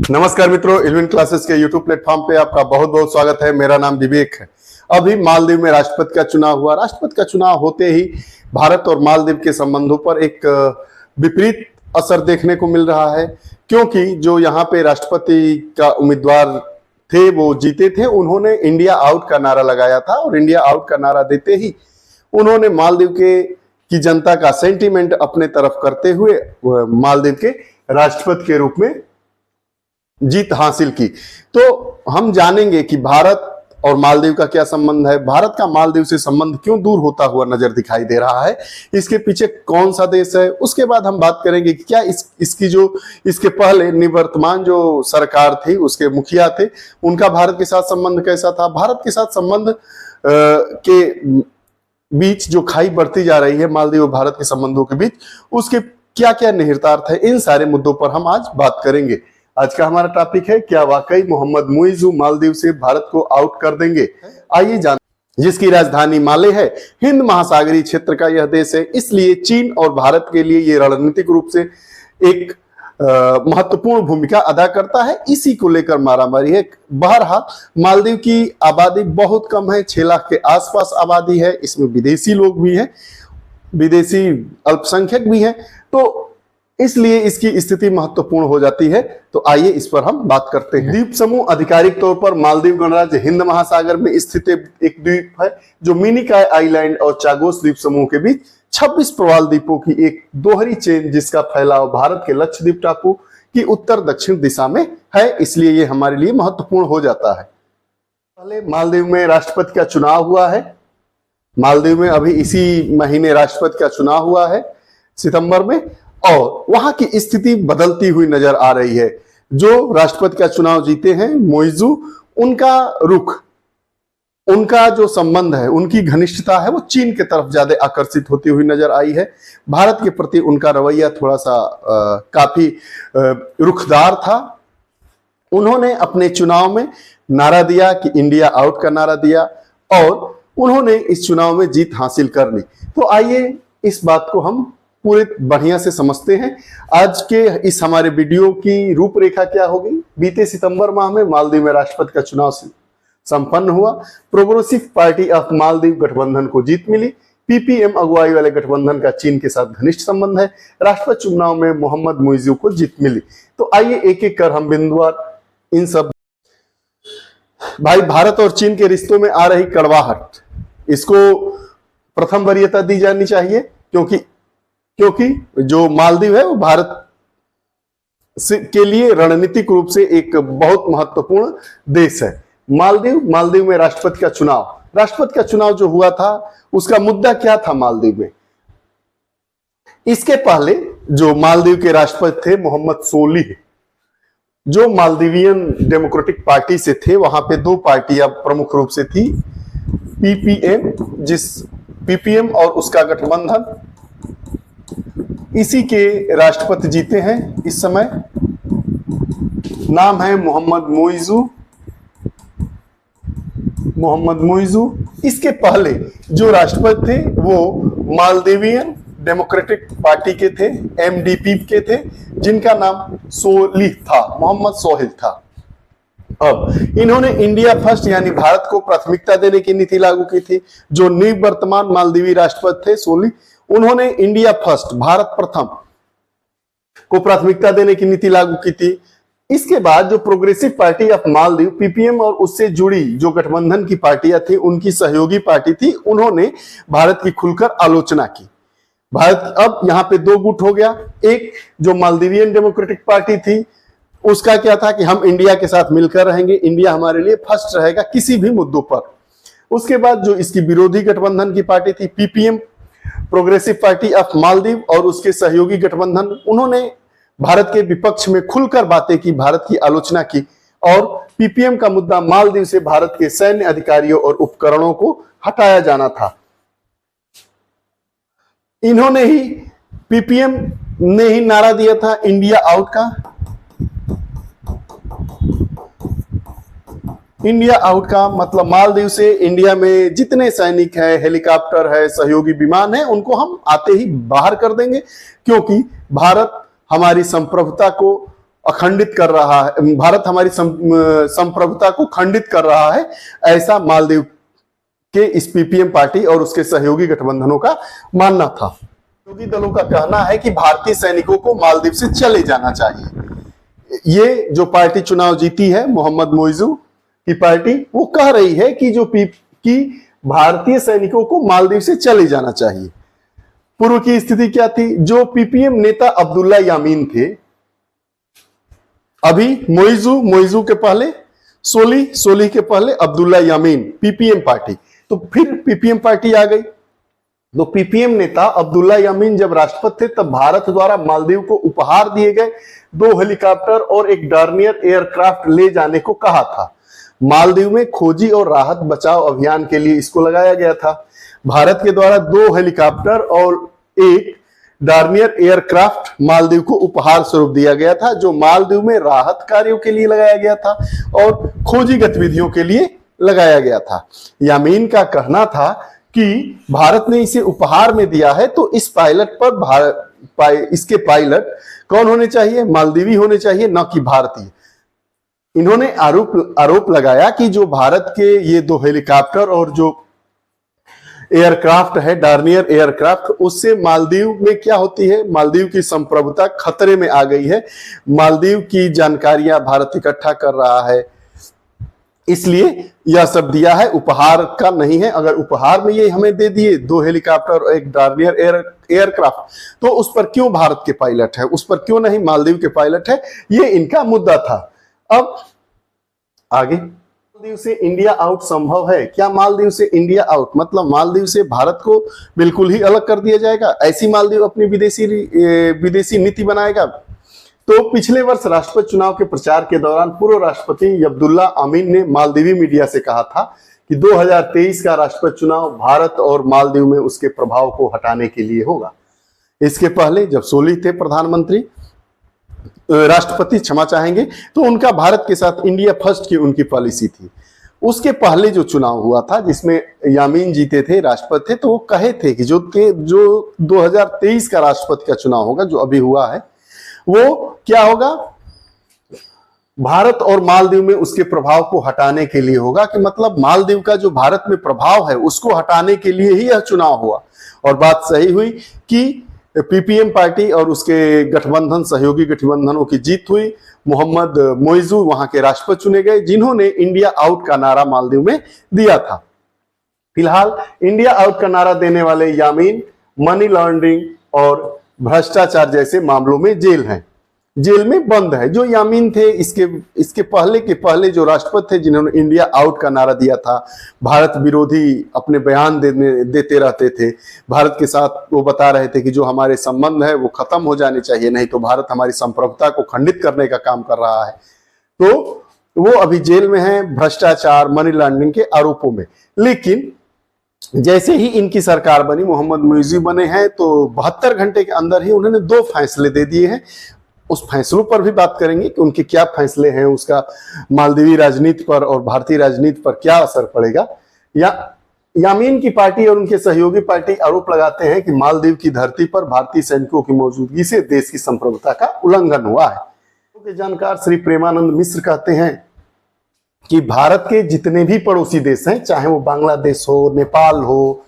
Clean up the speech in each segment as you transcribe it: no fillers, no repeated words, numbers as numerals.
नमस्कार मित्रों, इल्विन क्लासेस के यूट्यूब प्लेटफॉर्म पे आपका बहुत बहुत स्वागत है। मेरा नाम विवेक है। अभी मालदीव में राष्ट्रपति का चुनाव हुआ। राष्ट्रपति का चुनाव होते ही भारत और मालदीव के संबंधों पर एक विपरीत असर देखने को मिल रहा है, क्योंकि जो यहाँ पे राष्ट्रपति का उम्मीदवार थे वो जीते थे। उन्होंने इंडिया आउट का नारा लगाया था और इंडिया आउट का नारा देते ही उन्होंने मालदीव की जनता का सेंटीमेंट अपने तरफ करते हुए मालदीव के राष्ट्रपति के रूप में जीत हासिल की। तो हम जानेंगे कि भारत और मालदीव का क्या संबंध है, भारत का मालदीव से संबंध क्यों दूर होता हुआ नजर दिखाई दे रहा है, इसके पीछे कौन सा देश है। उसके बाद हम बात करेंगे कि क्या इसके पहले निवर्तमान जो सरकार थी, उसके मुखिया थे, उनका भारत के साथ संबंध कैसा था। भारत के साथ संबंध के बीच जो खाई बढ़ती जा रही है मालदीव और भारत के संबंधों के बीच, उसके क्या क्या निहितार्थ है, इन सारे मुद्दों पर हम आज बात करेंगे। आज का हमारा टॉपिक है, क्या वाकई मोहम्मद मुइज़्ज़ू मालदीव से भारत को आउट कर देंगे। आइए जान। जिसकी राजधानी माले है, हिंद महासागरीय क्षेत्र का यह देश है, इसलिए चीन और भारत के लिए यह रणनीतिक रूप से एक महत्वपूर्ण भूमिका अदा करता है। इसी को लेकर मारामारी है। बहरहाल मालदीव की आबादी बहुत कम है, 6 लाख के आसपास आबादी है। इसमें विदेशी लोग भी हैं, विदेशी अल्पसंख्यक भी हैं, तो इसलिए इसकी स्थिति महत्वपूर्ण हो जाती है। तो आइए इस पर हम बात करते हैं। द्वीप समूह आधिकारिक तौर पर मालदीव गणराज्य हिंद महासागर में स्थित एक द्वीप है, जो मिनिकॉय आइलैंड और चागोस द्वीप समूह के बीच 26 प्रवाल द्वीपों की एक दोहरी चेन, जिसका फैलाव भारत के लक्षद्वीप टापू की उत्तर दक्षिण दिशा में है, इसलिए ये हमारे लिए महत्वपूर्ण हो जाता है। पहले मालदीव में राष्ट्रपति का चुनाव हुआ है। मालदीव में अभी इसी महीने राष्ट्रपति का चुनाव हुआ है, सितंबर में, और वहां की स्थिति बदलती हुई नजर आ रही है। जो राष्ट्रपति का चुनाव जीते हैं मुइज़्ज़ू, उनका रुख, उनका जो संबंध है, उनकी घनिष्ठता है, वो चीन के तरफ ज्यादा आकर्षित होती हुई नजर आई है। भारत के प्रति उनका रवैया थोड़ा सा काफी रुखदार था। उन्होंने अपने चुनाव में नारा दिया कि इंडिया आउट का नारा दिया, और उन्होंने इस चुनाव में जीत हासिल कर ली। तो आइए इस बात को हम पूरे बढ़िया से समझते हैं। आज के इस हमारे वीडियो की रूपरेखा क्या होगी। बीते सितंबर माह में मालदीव में राष्ट्रपति का चुनाव संपन्न हुआ। प्रोग्रेसिव पार्टी ऑफ मालदीव गठबंधन को जीत मिली। पीपीएम अगुवाई वाले गठबंधन का चीन के साथ घनिष्ठ संबंध है। राष्ट्रपति चुनाव में मोहम्मद मुइज़्ज़ू को जीत मिली। तो आइए एक एक कर हम बिंदुवार इन सब। भाई, भारत और चीन के रिश्तों में आ रही कड़वाहट, इसको प्रथम वरीयता दी जानी चाहिए, क्योंकि जो मालदीव है वो भारत के लिए रणनीतिक रूप से एक बहुत महत्वपूर्ण देश है। मालदीव में राष्ट्रपति का चुनाव जो हुआ था, उसका मुद्दा क्या था मालदीव में। इसके पहले जो मालदीव के राष्ट्रपति थे मोहम्मद सोलिह, जो मालदीवियन डेमोक्रेटिक पार्टी से थे। वहां पे 2 पार्टियां प्रमुख रूप से थी, पीपीएम और उसका गठबंधन। इसी के राष्ट्रपति जीते हैं इस समय, नाम है मोहम्मद मुइज़्ज़ू। इसके पहले जो राष्ट्रपति थे वो मालदीवियन डेमोक्रेटिक पार्टी के थे, एमडीपी के थे, जिनका नाम सोलिह था, मोहम्मद सोहेल था। अब इन्होंने इंडिया फर्स्ट यानी भारत को प्राथमिकता देने की नीति लागू की थी। जो निवर्तमान मालदीवी राष्ट्रपति थे सोलिह, उन्होंने इंडिया फर्स्ट, भारत प्रथम को प्राथमिकता देने की नीति लागू की थी। इसके बाद जो progressive party of Maldives, ppm और उससे जुड़ी जो गठबंधन की पार्टियां थी, उनकी सहयोगी पार्टी थी, उन्होंने भारत की खुलकर आलोचना की। भारत अब यहाँ पे 2 गुट हो गया। एक जो मालदीवियन डेमोक्रेटिक पार्टी थी, उसका क्या था कि हम इंडिया के साथ मिलकर रहेंगे, इंडिया हमारे लिए फर्स्ट रहेगा किसी भी मुद्दों पर। उसके बाद जो इसकी विरोधी गठबंधन की पार्टी थी, ppm, progressive party of Maldives, और उसके सहयोगी गठबंधन, उन्होंने भारत के विपक्ष में खुलकर बातें की, भारत की आलोचना की। और पीपीएम का मुद्दा मालदीव से भारत के सैन्य अधिकारियों और उपकरणों को हटाया जाना था। पीपीएम ने ही नारा दिया था इंडिया आउट का। इंडिया आउट का मतलब मालदीव से इंडिया में जितने सैनिक हैं, हेलीकॉप्टर है, सहयोगी विमान है, उनको हम आते ही बाहर कर देंगे, क्योंकि भारत हमारी संप्रभुता को अखंडित कर रहा है, भारत हमारी संप्रभुता को खंडित कर रहा है, ऐसा मालदीव के इस पीपीएम पार्टी और उसके सहयोगी गठबंधनों का मानना था। सहयोगी दलों का कहना है कि भारतीय सैनिकों को मालदीव से चले जाना चाहिए। ये जो पार्टी चुनाव जीती है, मोहम्मद मोइजू की पार्टी, वो कह रही है कि भारतीय सैनिकों को मालदीव से चले जाना चाहिए। पूर्व की स्थिति क्या थी? जो पीपीएम नेता अब्दुल्ला यामीन थे, अभी मोइजू के पहले सोली के पहले अब्दुल्ला यामीन, पीपीएम पार्टी, तो फिर पीपीएम पार्टी आ गई। तो पीपीएम नेता अब्दुल्ला यामीन जब राष्ट्रपति थे, तब भारत द्वारा मालदीव को उपहार दिए गए 2 हेलीकॉप्टर और एक डॉर्नियर एयरक्राफ्ट ले जाने को कहा था। मालदीव में खोजी और राहत बचाव अभियान के लिए इसको लगाया गया था। भारत के द्वारा 2 हेलीकॉप्टर और एक डॉर्नियर एयरक्राफ्ट मालदीव को उपहार स्वरूप दिया गया था, जो मालदीव में राहत कार्यों के लिए लगाया गया था और खोजी गतिविधियों के लिए लगाया गया था। यामीन का कहना था कि भारत ने इसे उपहार में दिया है, तो इस पायलट पर इसके पायलट कौन होने चाहिए? मालदीवी होने चाहिए, न कि भारतीय। इन्होंने आरोप लगाया कि जो भारत के ये 2 हेलीकॉप्टर और जो एयरक्राफ्ट है, डॉर्नियर एयरक्राफ्ट, उससे मालदीव में क्या होती है? मालदीव की संप्रभुता खतरे में आ गई है। मालदीव की जानकारियां भारत इकट्ठा कर रहा है, इसलिए यह सब दिया है, उपहार का नहीं है। अगर उपहार में ये हमें दे दिए 2 हेलीकॉप्टर और एक डॉर्नियर एयरक्राफ्ट, तो उस पर क्यों भारत के पायलट है, उस पर क्यों नहीं मालदीव के पायलट है? ये इनका मुद्दा था। अब आगे, मालदीव से इंडिया आउट संभव है क्या? मालदीव से इंडिया आउट मतलब मालदीव से भारत को बिल्कुल ही अलग कर दिया जाएगा? ऐसी मालदीव अपनी विदेशी नीति बनाएगा? तो पिछले वर्ष राष्ट्रपति चुनाव के प्रचार के दौरान पूर्व राष्ट्रपति अब्दुल्ला अमीन ने मालदीवी मीडिया से कहा था कि 2023 का राष्ट्रपति चुनाव भारत और मालदीव में उसके प्रभाव को हटाने के लिए होगा। इसके पहले जब सोली थे प्रधानमंत्री, राष्ट्रपति क्षमा चाहेंगे, तो उनका भारत के साथ इंडिया फर्स्ट की उनकी पॉलिसी थी। उसके पहले जो चुनाव हुआ था जिसमें यामीन जीते थे, राष्ट्रपति थे, तो वो कहे थे कि जो 2023 का राष्ट्रपति का चुनाव होगा, जो अभी हुआ है, वो क्या होगा? भारत और मालदीव में उसके प्रभाव को हटाने के लिए होगा। कि मतलब मालदीव का जो भारत में प्रभाव है उसको हटाने के लिए ही यह चुनाव हुआ। और बात सही हुई कि पीपीएम पार्टी और उसके गठबंधन, सहयोगी गठबंधनों की जीत हुई। मोहम्मद मोइजू वहां के राष्ट्रपति चुने गए, जिन्होंने इंडिया आउट का नारा मालदीव में दिया था। फिलहाल इंडिया आउट का नारा देने वाले यामीन मनी लॉन्ड्रिंग और भ्रष्टाचार जैसे मामलों में जेल में बंद है। जो यामीन थे, इसके पहले जो राष्ट्रपति थे जिन्होंने इंडिया आउट का नारा दिया था, भारत विरोधी अपने बयान देते रहते थे, भारत के साथ वो बता रहे थे कि जो हमारे संबंध है वो खत्म हो जाने चाहिए, नहीं तो भारत हमारी संप्रभुता को खंडित करने का काम कर रहा है। तो वो अभी जेल में है भ्रष्टाचार, मनी लॉन्ड्रिंग के आरोपों में। लेकिन जैसे ही इनकी सरकार बनी, मोहम्मद मोइजू बने हैं, तो 72 घंटे के अंदर ही उन्होंने 2 फैसले दे दिए हैं। उस फैसलों पर भी बात करेंगे कि उनके क्या फैसले हैं, उसका मालदीवी राजनीति पर और भारतीय राजनीति पर क्या असर पड़ेगा। यामीन की पार्टी और उनके सहयोगी पार्टी आरोप लगाते हैं कि मालदीव की धरती पर भारतीय सैनिकों की मौजूदगी से देश की संप्रभुता का उल्लंघन हुआ है। जानकार श्री प्रेमानंद मिश्र कहते हैं कि भारत के जितने भी पड़ोसी देश हैं, चाहे वो बांग्लादेश हो, नेपाल हो,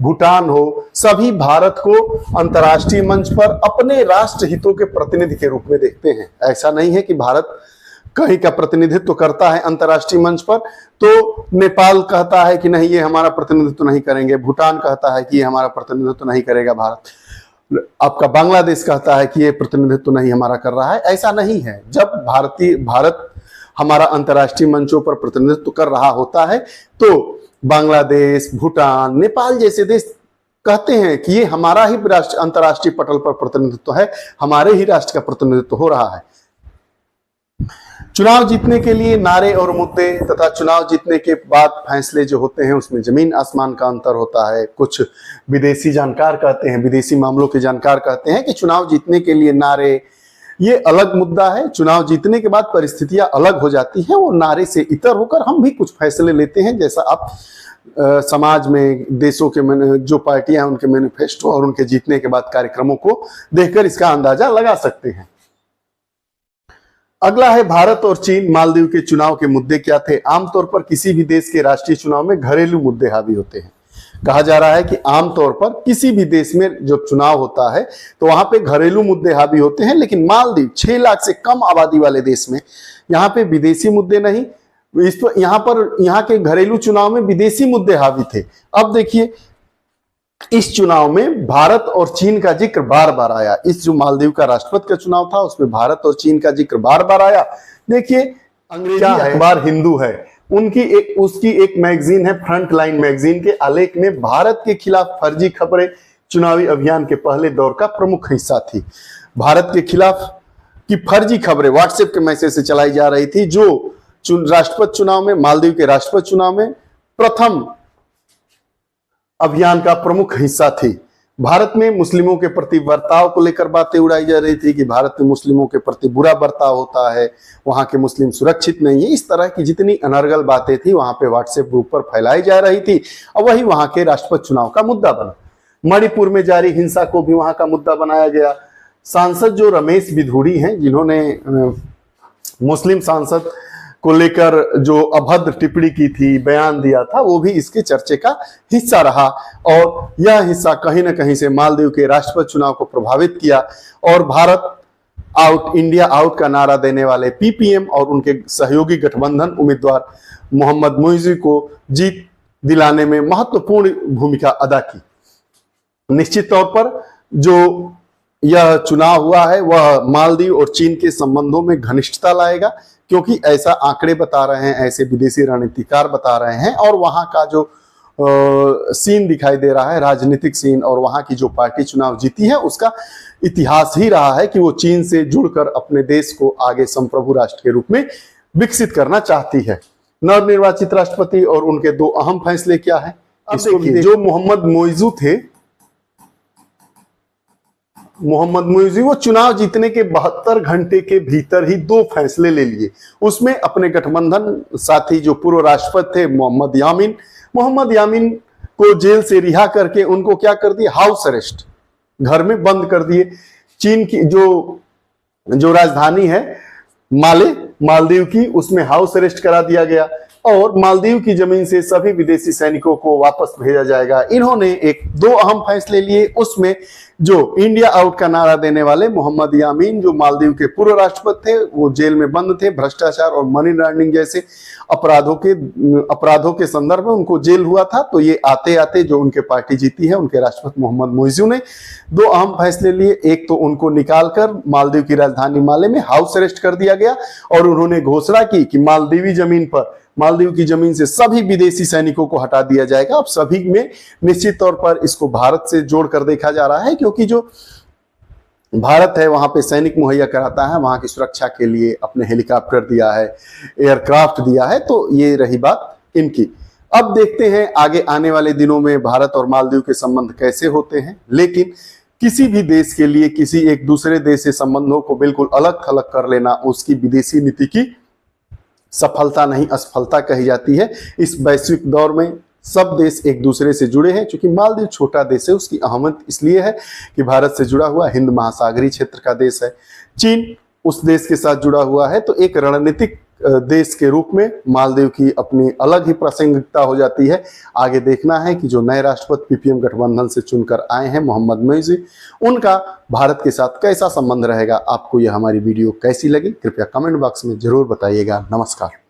भूटान हो, सभी भारत को अंतर्राष्ट्रीय मंच पर अपने राष्ट्र हितों के प्रतिनिधि के रूप में देखते हैं। ऐसा नहीं है कि भारत कहीं का प्रतिनिधित्व करता है अंतर्राष्ट्रीय मंच पर तो नेपाल कहता है कि नहीं, ये हमारा प्रतिनिधित्व नहीं करेंगे, भूटान कहता है कि ये हमारा प्रतिनिधित्व नहीं करेगा भारत, आपका बांग्लादेश कहता है कि ये प्रतिनिधित्व नहीं हमारा कर रहा है। ऐसा नहीं है। जब भारत हमारा अंतर्राष्ट्रीय मंचों पर प्रतिनिधित्व कर रहा होता है तो बांग्लादेश, भूटान, नेपाल जैसे देश कहते हैं कि ये हमारा ही राष्ट्र अंतर्राष्ट्रीय पटल पर प्रतिनिधित्व है, हमारे ही राष्ट्र का प्रतिनिधित्व हो रहा है। चुनाव जीतने के लिए नारे और मुद्दे तथा चुनाव जीतने के बाद फैसले जो होते हैं उसमें जमीन आसमान का अंतर होता है। कुछ विदेशी जानकार कहते हैं, विदेशी मामलों के जानकार कहते हैं कि चुनाव जीतने के लिए नारे ये अलग मुद्दा है, चुनाव जीतने के बाद परिस्थितियां अलग हो जाती हैं, वो नारे से इतर होकर हम भी कुछ फैसले लेते हैं। जैसा आप समाज में देशों के जो पार्टियां हैं उनके मैनिफेस्टो और उनके जीतने के बाद कार्यक्रमों को देखकर इसका अंदाजा लगा सकते हैं। अगला है भारत और चीन मालदीव के चुनाव के मुद्दे क्या थे। आमतौर पर किसी भी देश के राष्ट्रीय चुनाव में घरेलू मुद्दे हावी होते हैं। कहा जा रहा है कि आमतौर पर किसी भी देश में जब चुनाव होता है तो वहां पे घरेलू मुद्दे हावी होते हैं, लेकिन मालदीव 6 लाख से कम आबादी वाले देश में यहाँ पे विदेशी मुद्दे नहीं, यहाँ के घरेलू चुनाव में विदेशी मुद्दे हावी थे। अब देखिए, इस चुनाव में भारत और चीन का जिक्र बार बार आया। इस जो मालदीव का राष्ट्रपति का चुनाव था उसमें भारत और चीन का जिक्र बार बार आया। देखिए, अंग्रेजी अखबार हिंदू है, उसकी एक मैगजीन है फ्रंट लाइन मैगजीन के आलेख में भारत के खिलाफ फर्जी खबरें चुनावी अभियान के पहले दौर का प्रमुख हिस्सा थी। भारत के खिलाफ की फर्जी खबरें व्हाट्सएप के मैसेज से चलाई जा रही थी, जो राष्ट्रपति चुनाव में, मालदीव के राष्ट्रपति चुनाव में प्रथम अभियान का प्रमुख हिस्सा थी। भारत में मुस्लिमों के प्रति बर्ताव को लेकर बातें उड़ाई जा रही थी कि भारत में मुस्लिमों के प्रति बुरा बर्ताव होता है, वहां के मुस्लिम सुरक्षित नहीं है। इस तरह की जितनी अनर्गल बातें थी वहां पे व्हाट्सएप ग्रुप पर फैलाई जा रही थी और वही वहां के राष्ट्रपति चुनाव का मुद्दा बना। मणिपुर में जारी हिंसा को भी वहां का मुद्दा बनाया गया। सांसद जो रमेश बिधूड़ी हैं, जिन्होंने मुस्लिम सांसद को लेकर जो अभद्र टिप्पणी की थी, बयान दिया था, वो भी इसके चर्चे का हिस्सा रहा और यह हिस्सा कहीं ना कहीं से मालदीव के राष्ट्रपति चुनाव को प्रभावित किया और भारत आउट, इंडिया आउट का नारा देने वाले पीपीएम और उनके सहयोगी गठबंधन उम्मीदवार मोहम्मद मुइज़ी को जीत दिलाने में महत्वपूर्ण भूमिका अदा की। निश्चित तौर पर जो यह चुनाव हुआ है वह मालदीव और चीन के संबंधों में घनिष्ठता लाएगा, क्योंकि ऐसा आंकड़े बता रहे हैं, ऐसे विदेशी रणनीतिकार बता रहे हैं और वहां का जो सीन दिखाई दे रहा है, राजनीतिक सीन, और वहां की जो पार्टी चुनाव जीती है उसका इतिहास ही रहा है कि वो चीन से जुड़कर अपने देश को आगे संप्रभु राष्ट्र के रूप में विकसित करना चाहती है। नवनिर्वाचित राष्ट्रपति और उनके 2 अहम फैसले क्या है। अब देखिए, जो मोहम्मद मुइज़ी थे, मोहम्मद मुइज़ी वो चुनाव जीतने के 72 घंटे के भीतर ही 2 फैसले ले लिए। उसमें अपने गठबंधन साथी जो पूर्व राष्ट्रपति थे मोहम्मद यामीन को जेल से रिहा करके उनको क्या कर दिया, हाउस अरेस्ट, घर में बंद कर दिए। चीन की जो राजधानी है मालदीव की, उसमें हाउस अरेस्ट करा दिया गया और मालदीव की जमीन से सभी विदेशी सैनिकों को वापस भेजा जाएगा। इन्होंने 2 अहम फैसले लिए। उसमें जो इंडिया आउट का नारा देने वाले मोहम्मद यामीन, जो मालदीव के पूर्व राष्ट्रपति थे, वो जेल में बंद थे। भ्रष्टाचार और मनी लॉन्ड्रिंग जैसे अपराधों के संदर्भ में उनको जेल हुआ था। तो ये आते आते जो उनके पार्टी जीती है, उनके राष्ट्रपति मोहम्मद मुइज़ी ने 2 अहम फैसले लिए। एक तो उनको निकालकर मालदीव की राजधानी माले में हाउस अरेस्ट कर दिया गया और उन्होंने घोषणा की कि मालदीव की जमीन से सभी विदेशी सैनिकों को हटा दिया जाएगा। अब सभी में निश्चित तौर पर इसको भारत से जोड़कर देखा जा रहा है, क्योंकि जो भारत है वहां पे सैनिक मुहैया कराता है, वहां की सुरक्षा के लिए अपने हेलीकॉप्टर दिया है, एयरक्राफ्ट दिया है। तो ये रही बात इनकी। अब देखते हैं आगे आने वाले दिनों में भारत और मालदीव के संबंध कैसे होते हैं। लेकिन किसी भी देश के लिए किसी एक दूसरे देश से संबंधों को बिल्कुल अलग थलग कर लेना उसकी विदेशी नीति की सफलता नहीं, असफलता कही जाती है। इस वैश्विक दौर में सब देश एक दूसरे से जुड़े हैं। क्योंकि मालदीव छोटा देश है, उसकी अहमियत इसलिए है कि भारत से जुड़ा हुआ हिंद महासागरीय क्षेत्र का देश है। चीन उस देश के साथ जुड़ा हुआ है, तो एक रणनीतिक देश के रूप में मालदीव की अपनी अलग ही प्रासंगिकता हो जाती है। आगे देखना है कि जो नए राष्ट्रपति पीपीएम गठबंधन से चुनकर आए हैं मोहम्मद मुइज़ी, उनका भारत के साथ कैसा संबंध रहेगा। आपको यह हमारी वीडियो कैसी लगी कृपया कमेंट बॉक्स में जरूर बताइएगा। नमस्कार।